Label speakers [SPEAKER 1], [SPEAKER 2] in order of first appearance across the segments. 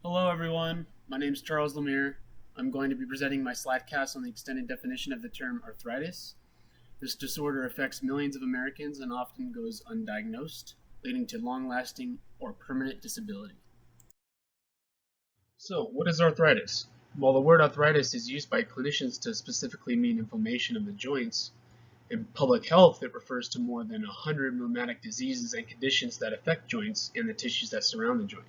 [SPEAKER 1] Hello everyone, my name is Charles Lemire. I'm going to be presenting my slidecast on the extended definition of the term arthritis. This disorder affects millions of Americans and often goes undiagnosed, leading to long-lasting or permanent disability. So, what is arthritis? While the word arthritis is used by clinicians to specifically mean inflammation of the joints, in public health it refers to more than 100 rheumatic diseases and conditions that affect joints and the tissues that surround the joint.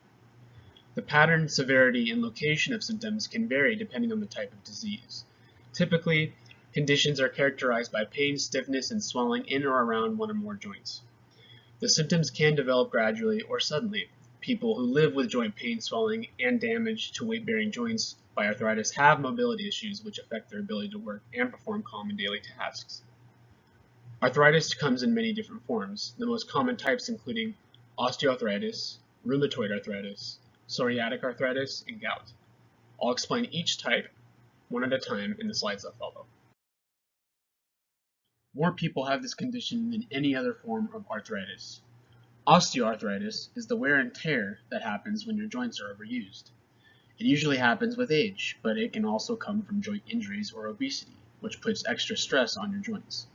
[SPEAKER 1] The pattern, severity, and location of symptoms can vary depending on the type of disease. Typically, conditions are characterized by pain, stiffness, and swelling in or around one or more joints. The symptoms can develop gradually or suddenly. People who live with joint pain, swelling, and damage to weight-bearing joints by arthritis have mobility issues which affect their ability to work and perform common daily tasks. Arthritis comes in many different forms, the most common types including osteoarthritis, rheumatoid arthritis, psoriatic arthritis, and gout. I'll explain each type one at a time in the slides that follow. More people have this condition than any other form of arthritis. Osteoarthritis is the wear and tear that happens when your joints are overused. It usually happens with age, but it can also come from joint injuries or obesity, which puts extra stress on your joints.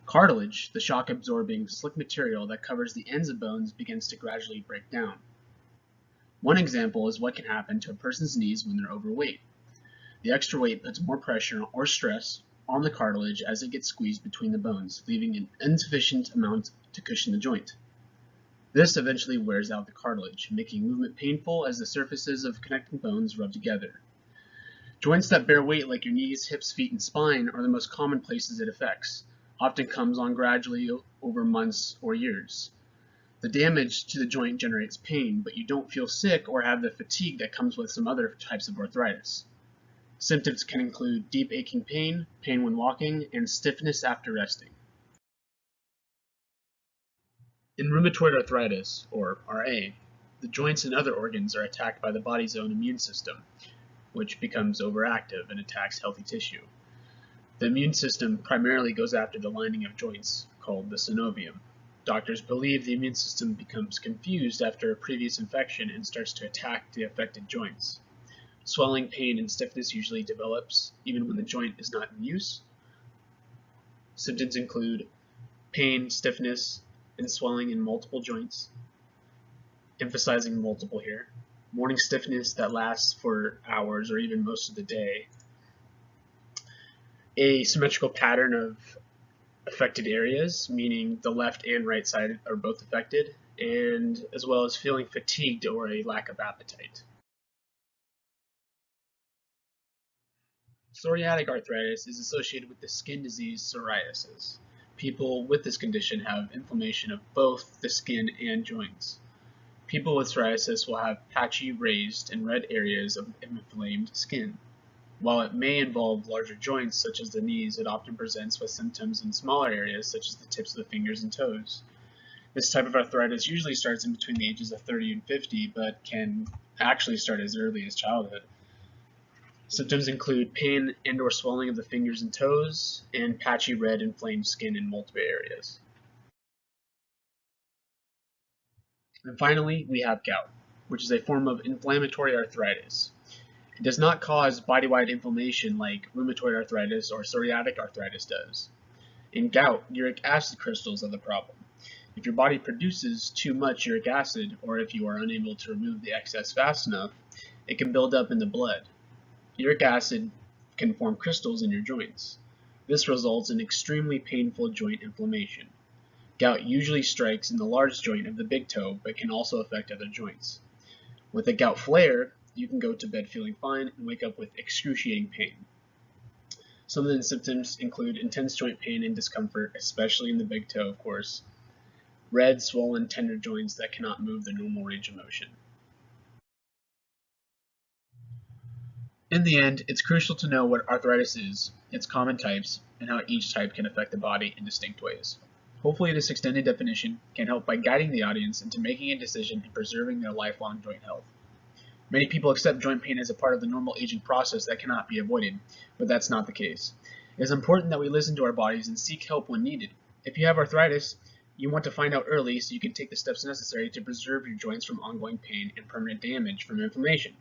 [SPEAKER 1] Cartilage, the shock-absorbing, slick material that covers the ends of bones, begins to gradually break down. One example is what can happen to a person's knees when they're overweight. The extra weight puts more pressure or stress on the cartilage as it gets squeezed between the bones, leaving an insufficient amount to cushion the joint. This eventually wears out the cartilage, making movement painful as the surfaces of connecting bones rub together. Joints that bear weight like your knees, hips, feet, and spine are the most common places it affects. Often comes on gradually over months or years. The damage to the joint generates pain, but you don't feel sick or have the fatigue that comes with some other types of arthritis. Symptoms can include deep aching pain, pain when walking, and stiffness after resting. In rheumatoid arthritis, or RA, the joints and other organs are attacked by the body's own immune system, which becomes overactive and attacks healthy tissue. The immune system primarily goes after the lining of joints, called the synovium. Doctors believe the immune system becomes confused after a previous infection and starts to attack the affected joints. Swelling, pain, and stiffness usually develops even when the joint is not in use. Symptoms include pain, stiffness, and swelling in multiple joints, emphasizing multiple here, morning stiffness that lasts for hours or even most of the day, a symmetrical pattern of affected areas, meaning the left and right side are both affected, and as well as feeling fatigued or a lack of appetite. Psoriatic arthritis is associated with the skin disease psoriasis. People with this condition have inflammation of both the skin and joints. People with psoriasis will have patchy, raised, and red areas of inflamed skin. While it may involve larger joints, such as the knees, it often presents with symptoms in smaller areas, such as the tips of the fingers and toes. This type of arthritis usually starts in between the ages of 30 and 50, but can actually start as early as childhood. Symptoms include pain and or swelling of the fingers and toes, and patchy red inflamed skin in multiple areas. And finally, we have gout, which is a form of inflammatory arthritis. It does not cause body-wide inflammation like rheumatoid arthritis or psoriatic arthritis does. In gout, uric acid crystals are the problem. If your body produces too much uric acid, or if you are unable to remove the excess fast enough, it can build up in the blood. Uric acid can form crystals in your joints. This results in extremely painful joint inflammation. Gout usually strikes in the large joint of the big toe, but can also affect other joints. With a gout flare, you can go to bed feeling fine and wake up with excruciating pain. Some of the symptoms include intense joint pain and discomfort, especially in the big toe, of course, red, swollen, tender joints that cannot move their normal range of motion. In the end, it's crucial to know what arthritis is, its common types, and how each type can affect the body in distinct ways. Hopefully this extended definition can help by guiding the audience into making a decision and preserving their lifelong joint health. Many people accept joint pain as a part of the normal aging process that cannot be avoided, but that's not the case. It is important that we listen to our bodies and seek help when needed. If you have arthritis, you want to find out early so you can take the steps necessary to preserve your joints from ongoing pain and permanent damage from inflammation.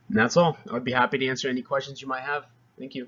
[SPEAKER 1] And that's all. I would be happy to answer any questions you might have. Thank you.